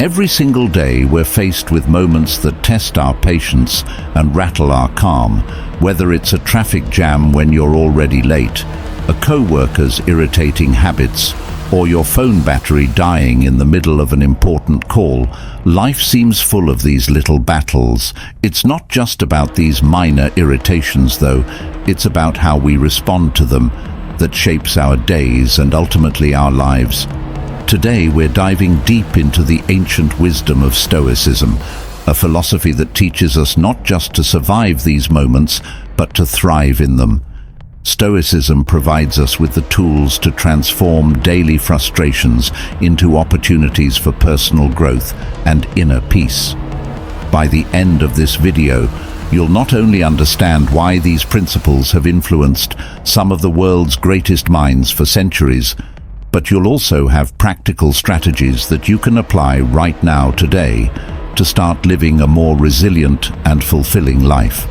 Every single day we're faced with moments that test our patience and rattle our calm, whether it's a traffic jam when you're already late, a co-worker's irritating habits, or your phone battery dying in the middle of an important call. Life seems full of these little battles. It's not just about these minor irritations, though. It's about how we respond to them that shapes our days and ultimately our lives. Today we're diving deep into the ancient wisdom of Stoicism, a philosophy that teaches us not just to survive these moments, but to thrive in them. Stoicism provides us with the tools to transform daily frustrations into opportunities for personal growth and inner peace. By the end of this video, you'll not only understand why these principles have influenced some of the world's greatest minds for centuries, but you'll also have practical strategies that you can apply right now today to start living a more resilient and fulfilling life.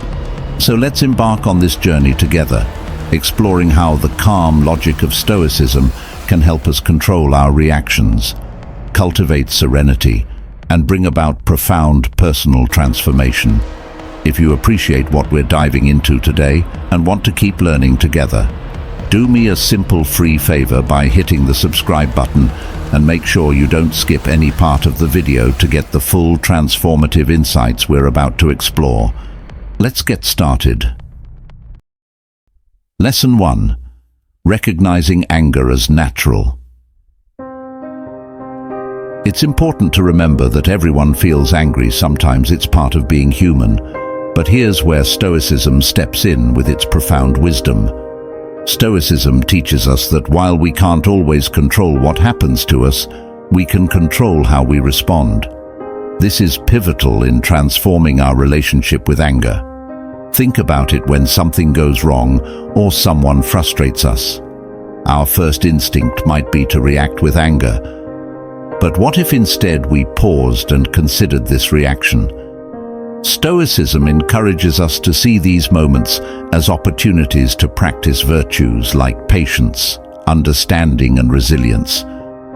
So let's embark on this journey together, exploring how the calm logic of Stoicism can help us control our reactions, cultivate serenity, and bring about profound personal transformation. If you appreciate what we're diving into today and want to keep learning together, do me a simple free favor by hitting the subscribe button and make sure you don't skip any part of the video to get the full transformative insights we're about to explore. Let's get started. Lesson 1. Recognizing anger as natural. It's important to remember that everyone feels angry. Sometimes it's part of being human. But here's where Stoicism steps in with its profound wisdom. Stoicism teaches us that while we can't always control what happens to us, we can control how we respond. This is pivotal in transforming our relationship with anger. Think about it when something goes wrong or someone frustrates us. Our first instinct might be to react with anger. But what if instead we paused and considered this reaction? Stoicism encourages us to see these moments as opportunities to practice virtues like patience, understanding, and resilience.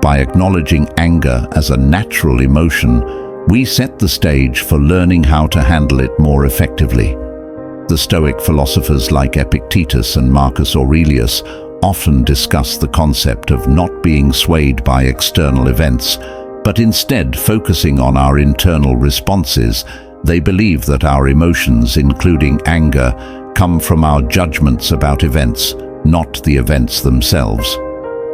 By acknowledging anger as a natural emotion, we set the stage for learning how to handle it more effectively. The Stoic philosophers like Epictetus and Marcus Aurelius often discuss the concept of not being swayed by external events, but instead focusing on our internal responses. They believe that our emotions, including anger, come from our judgments about events, not the events themselves.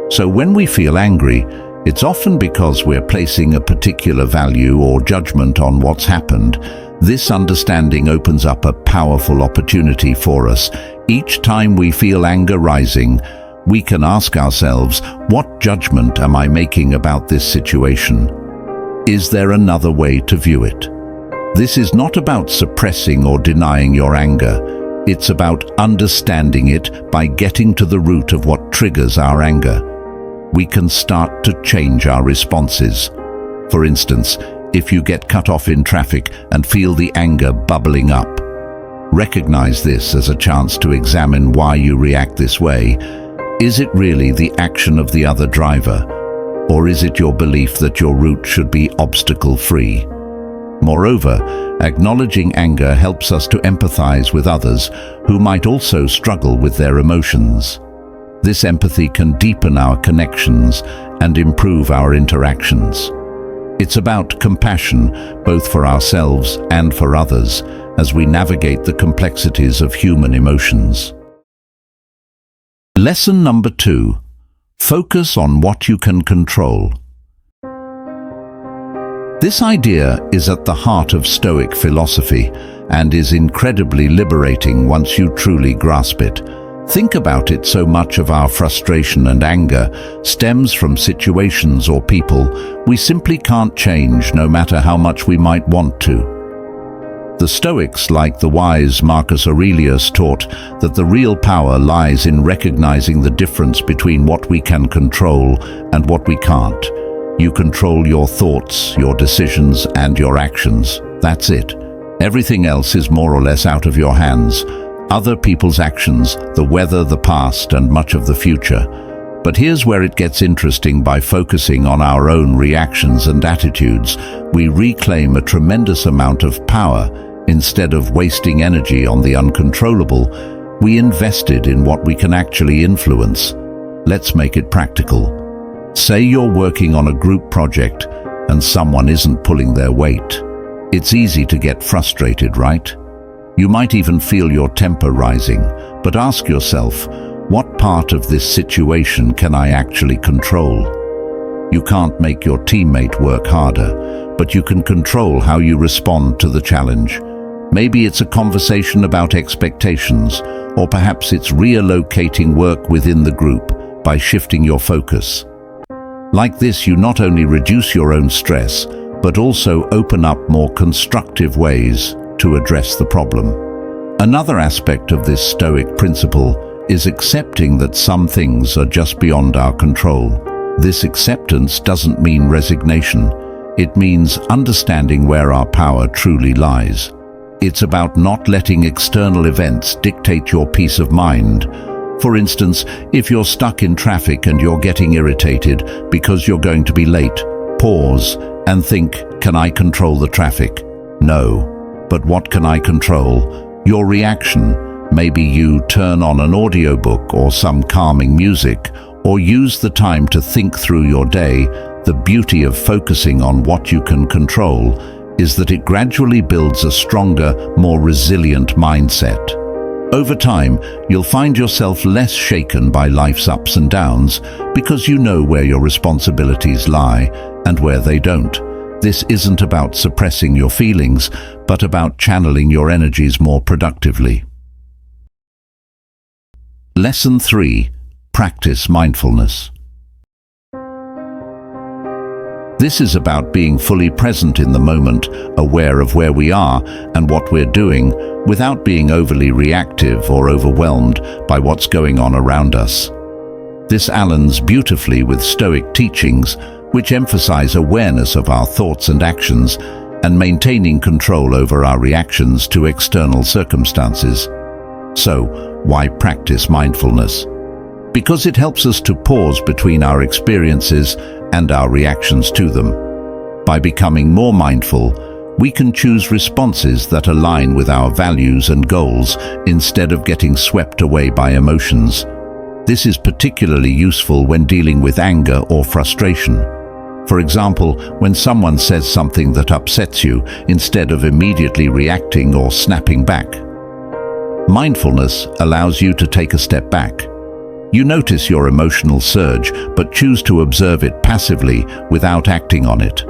So when we feel angry, it's often because we're placing a particular value or judgment on what's happened. This understanding opens up a powerful opportunity for us. Each time we feel anger rising, we can ask ourselves, what judgment am I making about this situation? Is there another way to view it? This is not about suppressing or denying your anger. It's about understanding it by getting to the root of what triggers our anger. We can start to change our responses. For instance, if you get cut off in traffic and feel the anger bubbling up, recognize this as a chance to examine why you react this way. Is it really the action of the other driver, or is it your belief that your route should be obstacle-free? Moreover, acknowledging anger helps us to empathize with others who might also struggle with their emotions. This empathy can deepen our connections and improve our interactions. It's about compassion, both for ourselves and for others, as we navigate the complexities of human emotions. Lesson number 2. Focus on what you can control. This idea is at the heart of Stoic philosophy and is incredibly liberating once you truly grasp it. Think about it. So much of our frustration and anger stems from situations or people we simply can't change, no matter how much we might want to. The Stoics, like the wise Marcus Aurelius, taught that the real power lies in recognizing the difference between what we can control and what we can't. You control your thoughts, your decisions, and your actions. That's it. Everything else is more or less out of your hands. Other people's actions, the weather, the past, and much of the future. But here's where it gets interesting. By focusing on our own reactions and attitudes, we reclaim a tremendous amount of power. Instead of wasting energy on the uncontrollable, we invested in what we can actually influence. Let's make it practical. Say you're working on a group project and someone isn't pulling their weight. It's easy to get frustrated, right? You might even feel your temper rising, but ask yourself, what part of this situation can I actually control? You can't make your teammate work harder, but you can control how you respond to the challenge. Maybe it's a conversation about expectations, or perhaps it's reallocating work within the group by shifting your focus. Like this, you not only reduce your own stress, but also open up more constructive ways to address the problem. Another aspect of this Stoic principle is accepting that some things are just beyond our control. This acceptance doesn't mean resignation. It means understanding where our power truly lies. It's about not letting external events dictate your peace of mind. For instance, if you're stuck in traffic and you're getting irritated because you're going to be late, pause and think, can I control the traffic? No. But what can I control? Your reaction. Maybe you turn on an audiobook or some calming music, or use the time to think through your day. The beauty of focusing on what you can control is that it gradually builds a stronger, more resilient mindset. Over time, you'll find yourself less shaken by life's ups and downs because you know where your responsibilities lie and where they don't. This isn't about suppressing your feelings, but about channeling your energies more productively. Lesson 3. Practice mindfulness. This is about being fully present in the moment, aware of where we are and what we're doing, without being overly reactive or overwhelmed by what's going on around us. This aligns beautifully with Stoic teachings, which emphasize awareness of our thoughts and actions and maintaining control over our reactions to external circumstances. So, why practice mindfulness? Because it helps us to pause between our experiences and our reactions to them. By becoming more mindful, we can choose responses that align with our values and goals instead of getting swept away by emotions. This is particularly useful when dealing with anger or frustration. For example, when someone says something that upsets you, instead of immediately reacting or snapping back. Mindfulness allows you to take a step back. You notice your emotional surge, but choose to observe it passively without acting on it.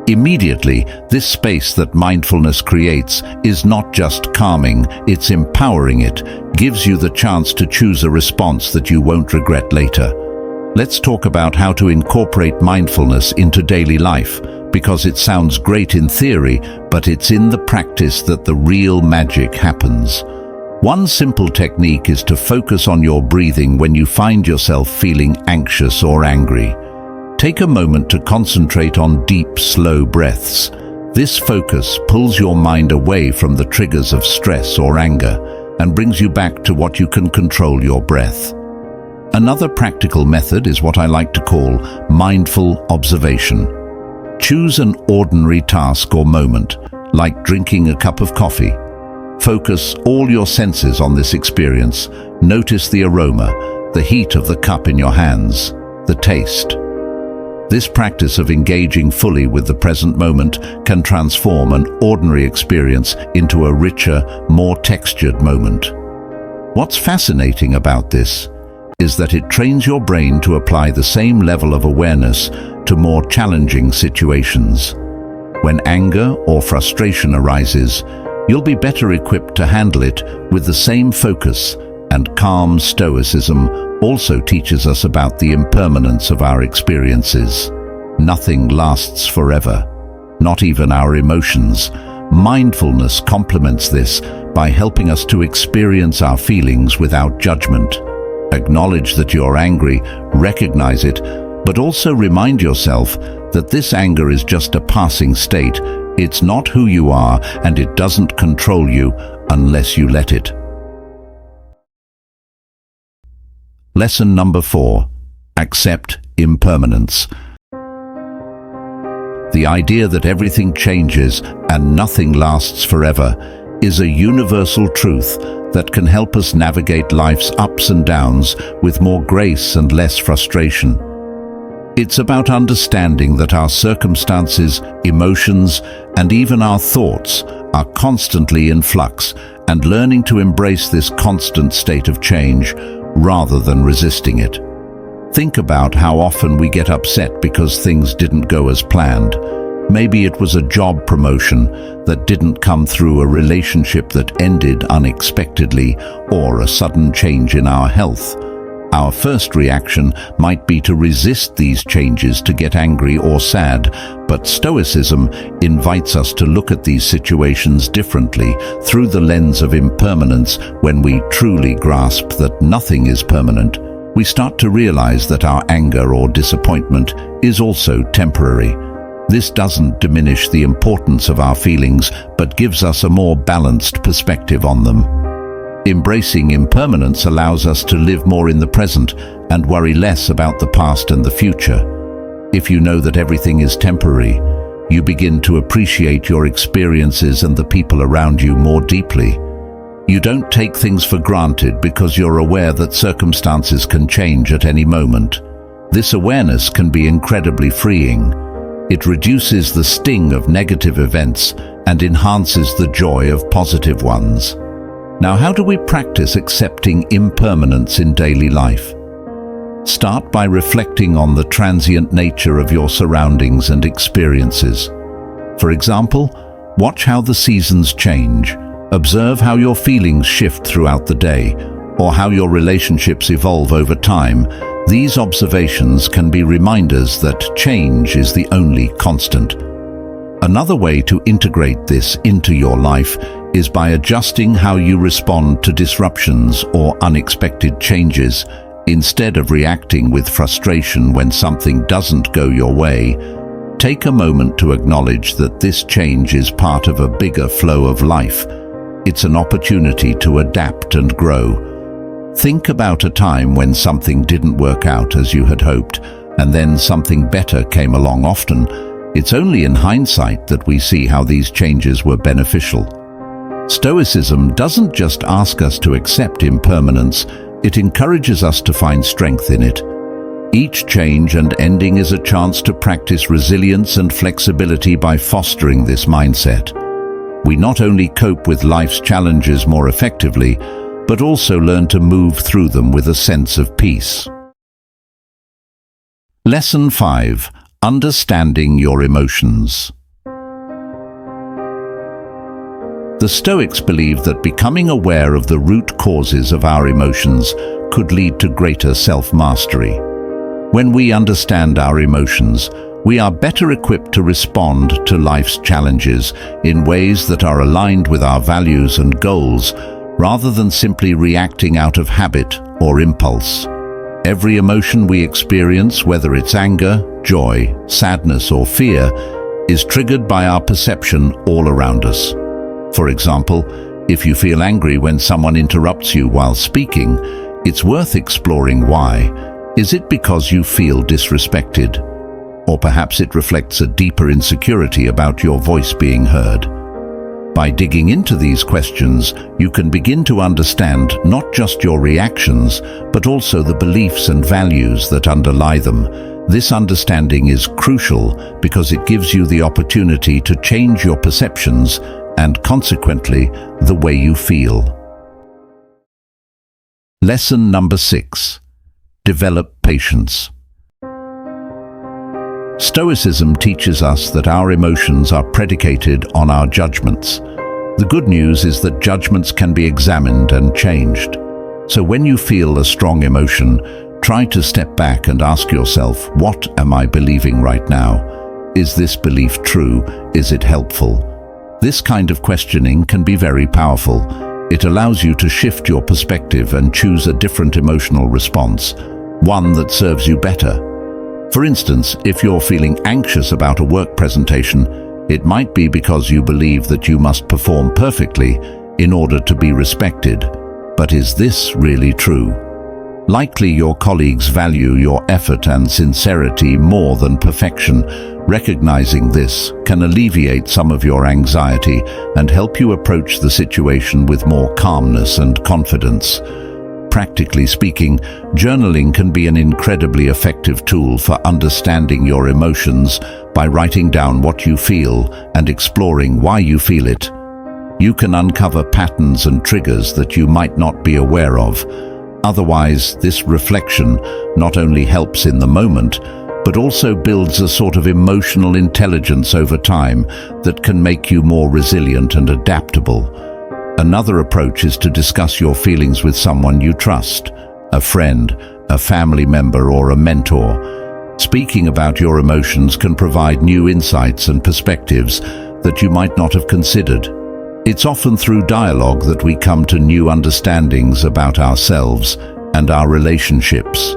Immediately, this space that mindfulness creates is not just calming, it's empowering. It gives you the chance to choose a response that you won't regret later. Let's talk about how to incorporate mindfulness into daily life, because it sounds great in theory, but it's in the practice that the real magic happens. One simple technique is to focus on your breathing when you find yourself feeling anxious or angry. Take a moment to concentrate on deep, slow breaths. This focus pulls your mind away from the triggers of stress or anger and brings you back to what you can control: your breath. Another practical method is what I like to call mindful observation. Choose an ordinary task or moment, like drinking a cup of coffee. Focus all your senses on this experience. Notice the aroma, the heat of the cup in your hands, the taste. This practice of engaging fully with the present moment can transform an ordinary experience into a richer, more textured moment. What's fascinating about this is that it trains your brain to apply the same level of awareness to more challenging situations. When anger or frustration arises, you'll be better equipped to handle it with the same focus and calm. Stoicism also teaches us about the impermanence of our experiences. Nothing lasts forever, not even our emotions. Mindfulness complements this by helping us to experience our feelings without judgment. Acknowledge that you're angry, recognize it, but also remind yourself that this anger is just a passing state. It's not who you are, and it doesn't control you unless you let it. Lesson number 4. Accept impermanence. The idea that everything changes and nothing lasts forever is a universal truth that can help us navigate life's ups and downs with more grace and less frustration. It's about understanding that our circumstances, emotions, and even our thoughts are constantly in flux, and learning to embrace this constant state of change rather than resisting it. Think about how often we get upset because things didn't go as planned. Maybe it was a job promotion that didn't come through, a relationship that ended unexpectedly, or a sudden change in our health. Our first reaction might be to resist these changes, to get angry or sad, but Stoicism invites us to look at these situations differently, through the lens of impermanence. When we truly grasp that nothing is permanent, we start to realize that our anger or disappointment is also temporary. This doesn't diminish the importance of our feelings, but gives us a more balanced perspective on them. Embracing impermanence allows us to live more in the present and worry less about the past and the future. If you know that everything is temporary, you begin to appreciate your experiences and the people around you more deeply. You don't take things for granted because you're aware that circumstances can change at any moment. This awareness can be incredibly freeing. It reduces the sting of negative events and enhances the joy of positive ones. Now, how do we practice accepting impermanence in daily life? Start by reflecting on the transient nature of your surroundings and experiences. For example, watch how the seasons change. Observe how your feelings shift throughout the day, or how your relationships evolve over time. These observations can be reminders that change is the only constant. Another way to integrate this into your life is by adjusting how you respond to disruptions or unexpected changes. Instead of reacting with frustration when something doesn't go your way, take a moment to acknowledge that this change is part of a bigger flow of life. It's an opportunity to adapt and grow. Think about a time when something didn't work out as you had hoped, and then something better came along. Often, it's only in hindsight that we see how these changes were beneficial. Stoicism doesn't just ask us to accept impermanence, it encourages us to find strength in it. Each change and ending is a chance to practice resilience and flexibility. By fostering this mindset, we not only cope with life's challenges more effectively, but also learn to move through them with a sense of peace. Lesson 5. Understanding your emotions. The Stoics believe that becoming aware of the root causes of our emotions could lead to greater self-mastery. When we understand our emotions, we are better equipped to respond to life's challenges in ways that are aligned with our values and goals, rather than simply reacting out of habit or impulse. Every emotion we experience, whether it's anger, joy, sadness, or fear, is triggered by our perception all around us. For example, if you feel angry when someone interrupts you while speaking, it's worth exploring why. Is it because you feel disrespected? Or perhaps it reflects a deeper insecurity about your voice being heard. By digging into these questions, you can begin to understand not just your reactions, but also the beliefs and values that underlie them. This understanding is crucial because it gives you the opportunity to change your perceptions and, consequently, the way you feel. Lesson number 6. Develop patience. Stoicism teaches us that our emotions are predicated on our judgments. The good news is that judgments can be examined and changed. So when you feel a strong emotion, try to step back and ask yourself, what am I believing right now? Is this belief true? Is it helpful? This kind of questioning can be very powerful. It allows you to shift your perspective and choose a different emotional response, one that serves you better. For instance, if you're feeling anxious about a work presentation, it might be because you believe that you must perform perfectly in order to be respected. But is this really true? Likely your colleagues value your effort and sincerity more than perfection. Recognizing this can alleviate some of your anxiety and help you approach the situation with more calmness and confidence. Practically speaking, journaling can be an incredibly effective tool for understanding your emotions by writing down what you feel and exploring why you feel it. You can uncover patterns and triggers that you might not be aware of. Otherwise, this reflection not only helps in the moment, but also builds a sort of emotional intelligence over time that can make you more resilient and adaptable. Another approach is to discuss your feelings with someone you trust, a friend, a family member, or a mentor. Speaking about your emotions can provide new insights and perspectives that you might not have considered. It's often through dialogue that we come to new understandings about ourselves and our relationships.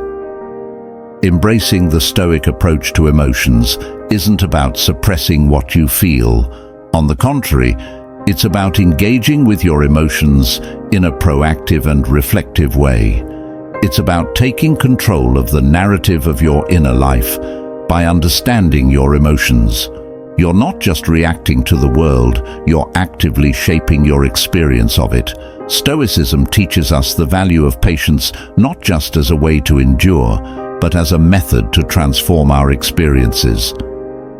Embracing the Stoic approach to emotions isn't about suppressing what you feel. On the contrary, it's about engaging with your emotions in a proactive and reflective way. It's about taking control of the narrative of your inner life by understanding your emotions. You're not just reacting to the world, you're actively shaping your experience of it. Stoicism teaches us the value of patience not just as a way to endure, but as a method to transform our experiences.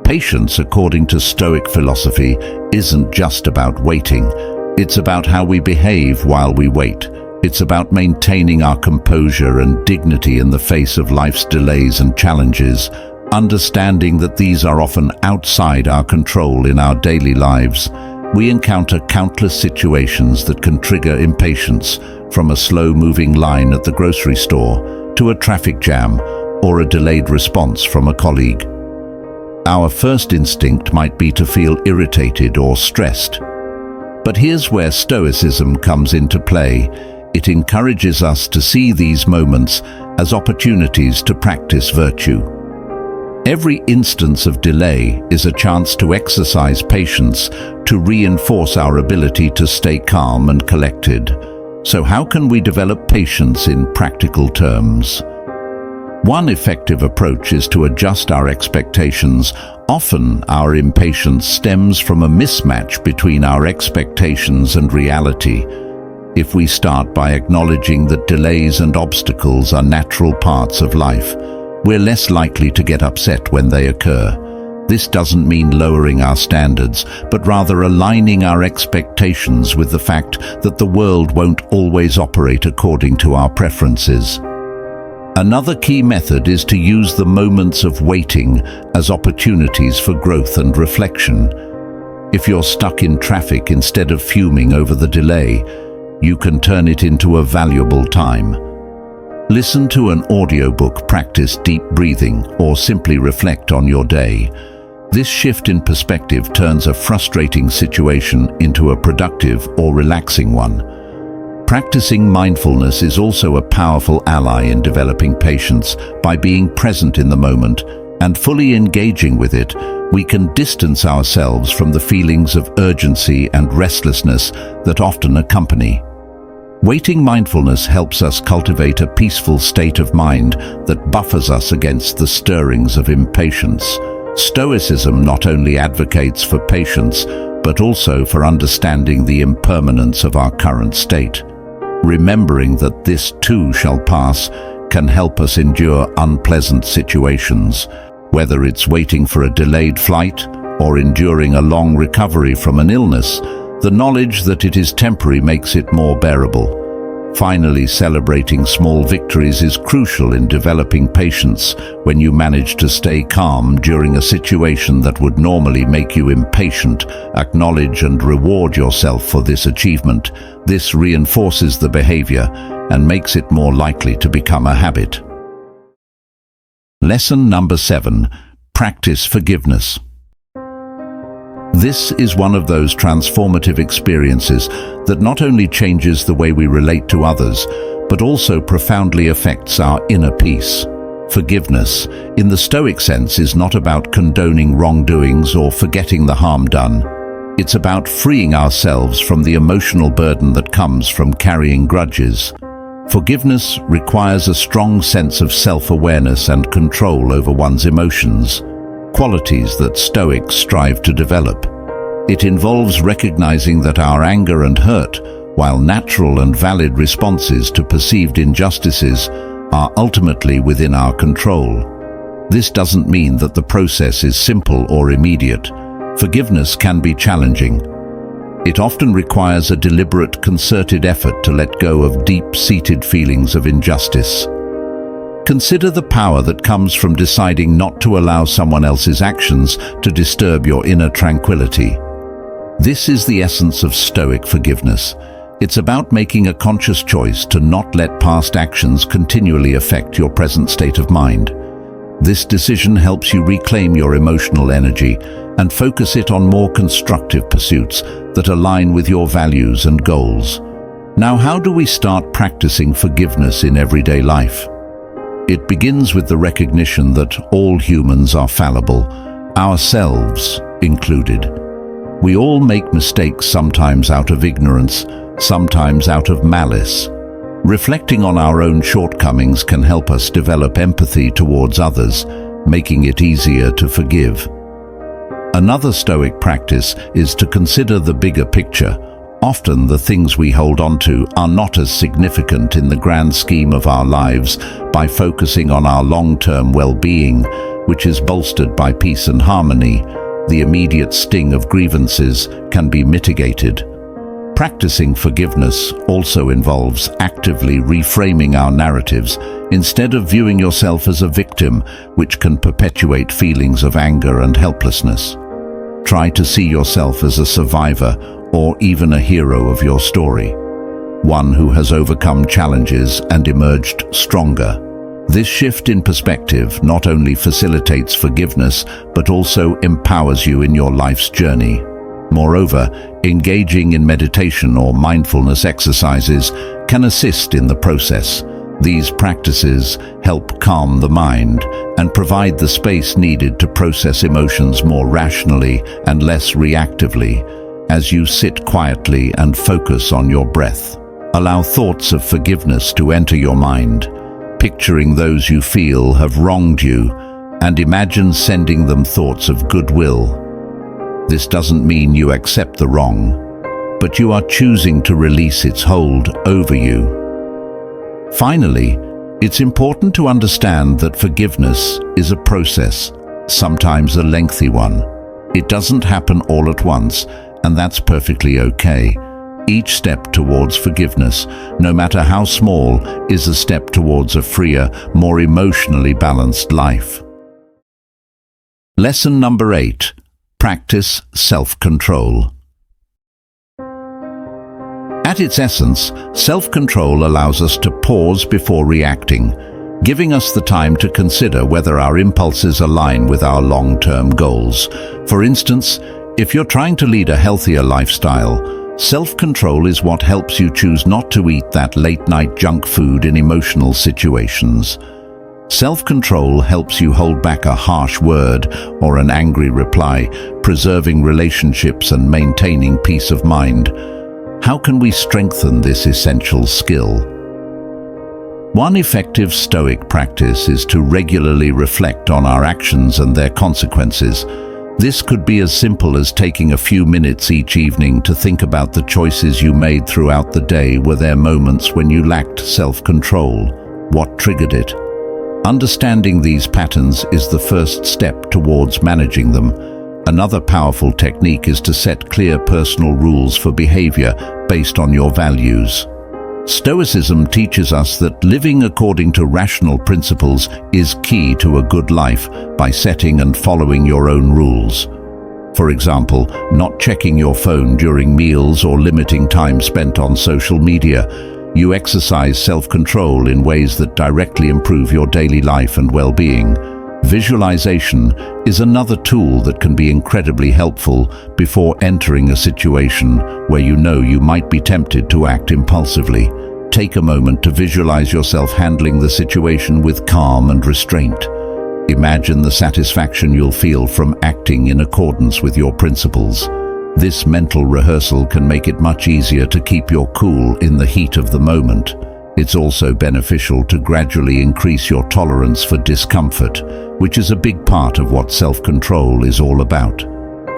Patience, according to Stoic philosophy, isn't just about waiting. It's about how we behave while we wait. It's about maintaining our composure and dignity in the face of life's delays and challenges, understanding that these are often outside our control in our daily lives. We encounter countless situations that can trigger impatience, from a slow-moving line at the grocery store to a traffic jam or a delayed response from a colleague. Our first instinct might be to feel irritated or stressed. But here's where Stoicism comes into play. It encourages us to see these moments as opportunities to practice virtue. Every instance of delay is a chance to exercise patience, to reinforce our ability to stay calm and collected. So how can we develop patience in practical terms? One effective approach is to adjust our expectations. Often, our impatience stems from a mismatch between our expectations and reality. If we start by acknowledging that delays and obstacles are natural parts of life, we're less likely to get upset when they occur. This doesn't mean lowering our standards, but rather aligning our expectations with the fact that the world won't always operate according to our preferences. Another key method is to use the moments of waiting as opportunities for growth and reflection. If you're stuck in traffic, instead of fuming over the delay, you can turn it into a valuable time. Listen to an audiobook, practice deep breathing, or simply reflect on your day. This shift in perspective turns a frustrating situation into a productive or relaxing one. Practicing mindfulness is also a powerful ally in developing patience. By being present in the moment and fully engaging with it, we can distance ourselves from the feelings of urgency and restlessness that often accompany. Waiting mindfulness helps us cultivate a peaceful state of mind that buffers us against the stirrings of impatience. Stoicism not only advocates for patience, but also for understanding the impermanence of our current state. Remembering that this too shall pass can help us endure unpleasant situations, whether it's waiting for a delayed flight or enduring a long recovery from an illness. The knowledge that it is temporary makes it more bearable. Finally, celebrating small victories is crucial in developing patience. When you manage to stay calm during a situation that would normally make you impatient, acknowledge and reward yourself for this achievement. This reinforces the behavior and makes it more likely to become a habit. Lesson number 7. Practice forgiveness. This is one of those transformative experiences that not only changes the way we relate to others, but also profoundly affects our inner peace. Forgiveness, in the Stoic sense, is not about condoning wrongdoings or forgetting the harm done. It's about freeing ourselves from the emotional burden that comes from carrying grudges. Forgiveness requires a strong sense of self-awareness and control over one's emotions, qualities that Stoics strive to develop. It involves recognizing that our anger and hurt, while natural and valid responses to perceived injustices, are ultimately within our control. This doesn't mean that the process is simple or immediate. Forgiveness can be challenging. It often requires a deliberate, concerted effort to let go of deep-seated feelings of injustice. Consider the power that comes from deciding not to allow someone else's actions to disturb your inner tranquility. This is the essence of Stoic forgiveness. It's about making a conscious choice to not let past actions continually affect your present state of mind. This decision helps you reclaim your emotional energy and focus it on more constructive pursuits that align with your values and goals. Now, how do we start practicing forgiveness in everyday life? It begins with the recognition that all humans are fallible, ourselves included. We all make mistakes, sometimes out of ignorance, sometimes out of malice. Reflecting on our own shortcomings can help us develop empathy towards others, making it easier to forgive. Another Stoic practice is to consider the bigger picture. Often the things we hold on to are not as significant in the grand scheme of our lives. By focusing on our long-term well-being, which is bolstered by peace and harmony, the immediate sting of grievances can be mitigated. Practicing forgiveness also involves actively reframing our narratives instead of viewing yourself as a victim, which can perpetuate feelings of anger and helplessness. Try to see yourself as a survivor or even a hero of your story, one who has overcome challenges and emerged stronger. This shift in perspective not only facilitates forgiveness but also empowers you in your life's journey. Moreover, engaging in meditation or mindfulness exercises can assist in the process. These practices help calm the mind and provide the space needed to process emotions more rationally and less reactively. As you sit quietly and focus on your breath, allow thoughts of forgiveness to enter your mind, picturing those you feel have wronged you, and imagine sending them thoughts of goodwill. This doesn't mean you accept the wrong, but you are choosing to release its hold over you. Finally, it's important to understand that forgiveness is a process, sometimes a lengthy one. It doesn't happen all at once, and that's perfectly okay. Each step towards forgiveness, no matter how small, is a step towards a freer, more emotionally balanced life. Lesson number 8. Practice self-control. At its essence, self-control allows us to pause before reacting, giving us the time to consider whether our impulses align with our long-term goals. For instance, if you're trying to lead a healthier lifestyle, self-control is what helps you choose not to eat that late-night junk food in emotional situations. Self-control helps you hold back a harsh word or an angry reply, preserving relationships and maintaining peace of mind. How can we strengthen this essential skill? One effective Stoic practice is to regularly reflect on our actions and their consequences. This could be as simple as taking a few minutes each evening to think about the choices you made throughout the day. Were there moments when you lacked self-control? What triggered it? Understanding these patterns is the first step towards managing them. Another powerful technique is to set clear personal rules for behavior based on your values. Stoicism teaches us that living according to rational principles is key to a good life by setting and following your own rules. For example, not checking your phone during meals or limiting time spent on social media. You exercise self-control in ways that directly improve your daily life and well-being. Visualization is another tool that can be incredibly helpful before entering a situation where you know you might be tempted to act impulsively. Take a moment to visualize yourself handling the situation with calm and restraint. Imagine the satisfaction you'll feel from acting in accordance with your principles. This mental rehearsal can make it much easier to keep your cool in the heat of the moment. It's also beneficial to gradually increase your tolerance for discomfort, which is a big part of what self-control is all about.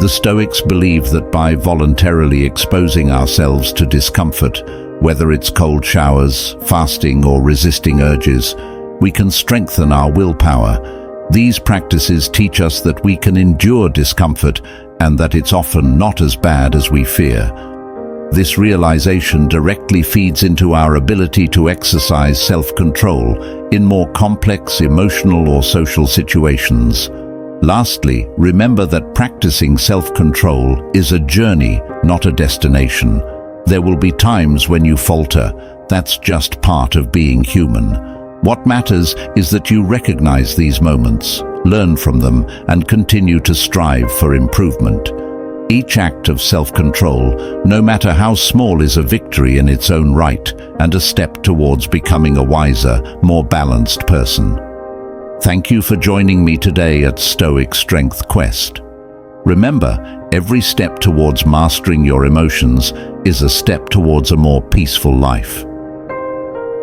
The Stoics believe that by voluntarily exposing ourselves to discomfort, whether it's cold showers, fasting, or resisting urges, we can strengthen our willpower. These practices teach us that we can endure discomfort and that it's often not as bad as we fear. This realization directly feeds into our ability to exercise self-control in more complex emotional or social situations. Lastly, remember that practicing self-control is a journey, not a destination. There will be times when you falter. That's just part of being human. What matters is that you recognize these moments, learn from them, and continue to strive for improvement. Each act of self-control, no matter how small, is a victory in its own right and a step towards becoming a wiser, more balanced person. Thank you for joining me today at Stoic Strength Quest. Remember, every step towards mastering your emotions is a step towards a more peaceful life.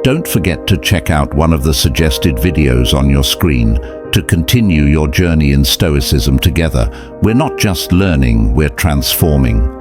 Don't forget to check out one of the suggested videos on your screen to continue your journey in Stoicism together. We're not just learning, we're transforming.